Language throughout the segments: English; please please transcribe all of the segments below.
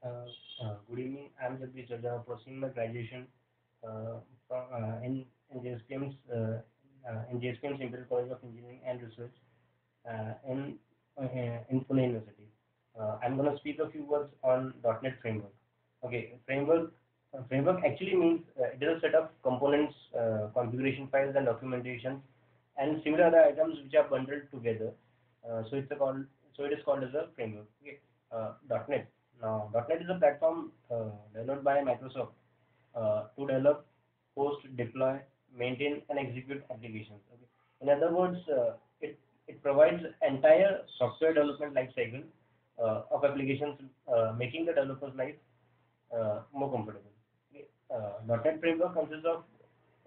Uh, Good evening. I'm Jagdish Jagda, pursuing my graduation in JSPM's Imperial College of Engineering and Research in Pune University. I'm going to speak a few words on .NET framework. Okay, framework actually means it is a set of components, configuration files, and documentation, and similar other items which are bundled together. So it is called as a framework. Okay, .NET. Now, .NET is a platform developed by Microsoft to develop, host, deploy, maintain, and execute applications. Okay. In other words, it provides entire software development lifecycle of applications, making the developer's life more comfortable. Okay. .NET framework consists of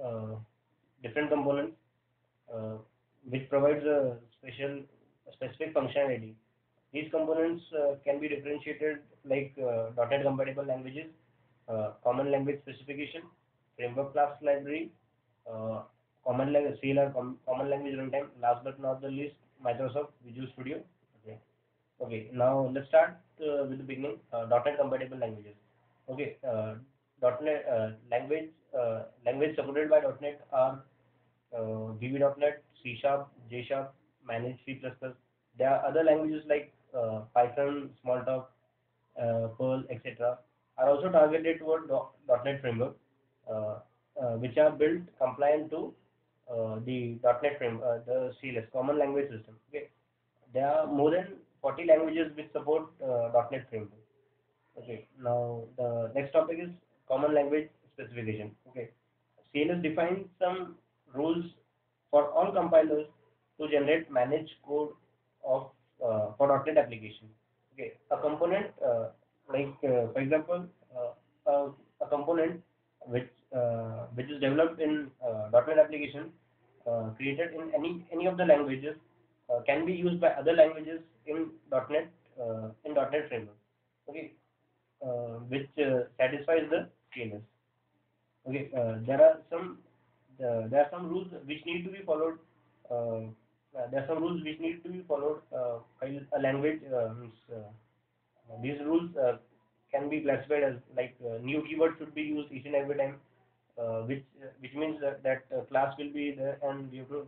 uh, different components uh, which provides a specific functionality. These components can be differentiated like .NET compatible languages, common language specification, framework class library, uh, common language CLR, common language runtime. Last but not the least, Microsoft Visual Studio. Okay. Okay. Now let's start with the beginning. .NET compatible languages. Okay. .NET language supported by .NET are VB.NET, C Sharp, J Sharp, Managed C++. There are other languages like Python, Smalltalk, Perl, etc. are also targeted toward .NET framework, uh, which are built compliant to the .NET the CLS, Common Language System. Okay, there are more than 40 languages which support .NET framework. Okay, now the next topic is Common Language Specification. Okay, CLS defines some rules for all compilers to generate managed code of for .NET application. Okay, a component for example, a component which is developed in .NET application created in any of the languages can be used by other languages in .NET framework. Okay, which satisfies the CLS. Okay, there are some rules which need to be followed. There are some rules which need to be followed while a language these rules can be classified as like new keyword should be used each and every time, which means that class will be there and we have to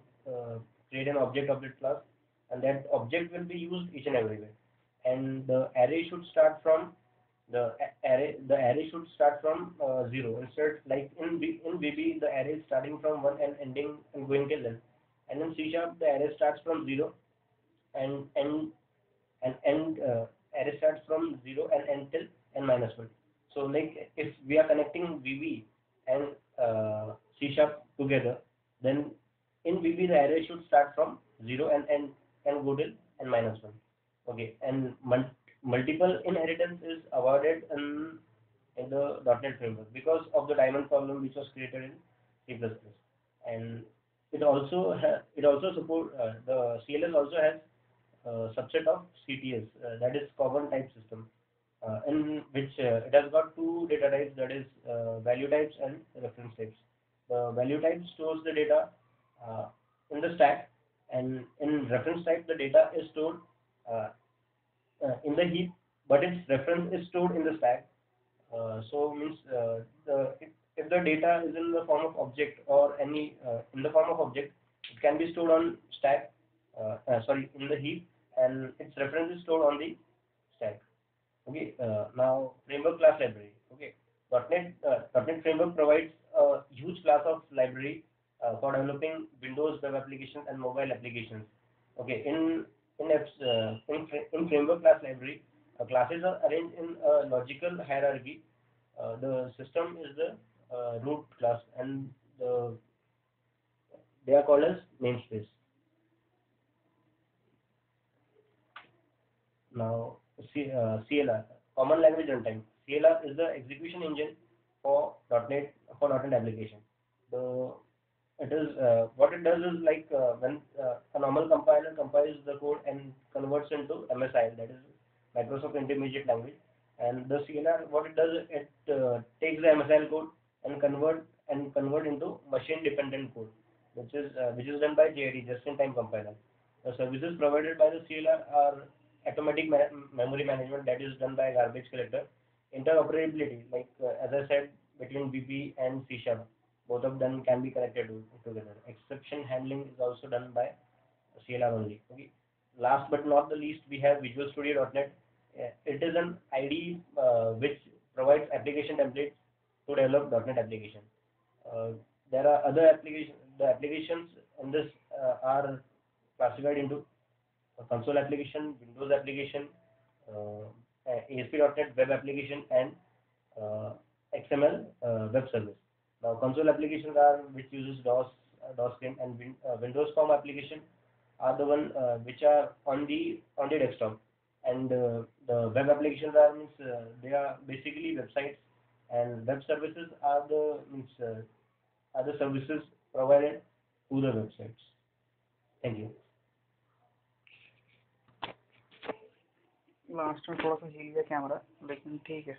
create an object of that class, and that object will be used each and everywhere. And the array should start from the array should start from zero instead, like in VB the array is starting from one and ending and going till n, and in C sharp the array starts from zero and end array starts from zero and end till n minus one. So like if we are connecting VB and C sharp together, then in VB the array should start from zero and go till n minus one. Okay, and multiple inheritance is avoided in the .NET framework because of the diamond problem which was created in C++. And it also support the CLS also has subset of CTS, that is common type system, in which it has got two data types, that is value types and reference types. The value type stores the data uh, in the stack, and in reference type the data is stored uh, in the heap, but its reference is stored in the stack. So means if the data is in the form of object or any in the form of object, it can be stored on stack. Sorry, in the heap, and its reference is stored on the stack. Okay. Now framework class library. Okay. .NET framework provides a huge class of library for developing Windows web applications and mobile applications. Okay. In framework class library, classes are arranged in a logical hierarchy. The system is the root class, and they are called as namespace. Now, CLR, Common Language Runtime. CLR is the execution engine for .NET application. The it is what it does is like when a normal compiler compiles the code and converts into MSIL, that is Microsoft Intermediate Language, and the CLR, what it does, it takes the MSIL code and convert into machine dependent code, which is done by JIT, just in time compiler. The services provided by the CLR are automatic memory management, that is done by garbage collector, Interoperability, like as I said, between VB and C Sharp, both of them can be connected together. Exception handling is also done by CLR only. Okay. Last but not the least, we have Visual Studio.NET. It is an IDE which provides application templates to develop .NET application. Uh, there are other applications. The applications in this are classified into a console application, Windows application, ASP.NET web application, and uh, XML web service. Now, console applications are which uses DOS script, and Windows Form application are the one which are on the desktop, and the web applications are means they are basically websites, and web services are the means are the services provided to the websites. Thank you. Last में थोड़ा सा हिल गया camera, लेकिन ठीक है।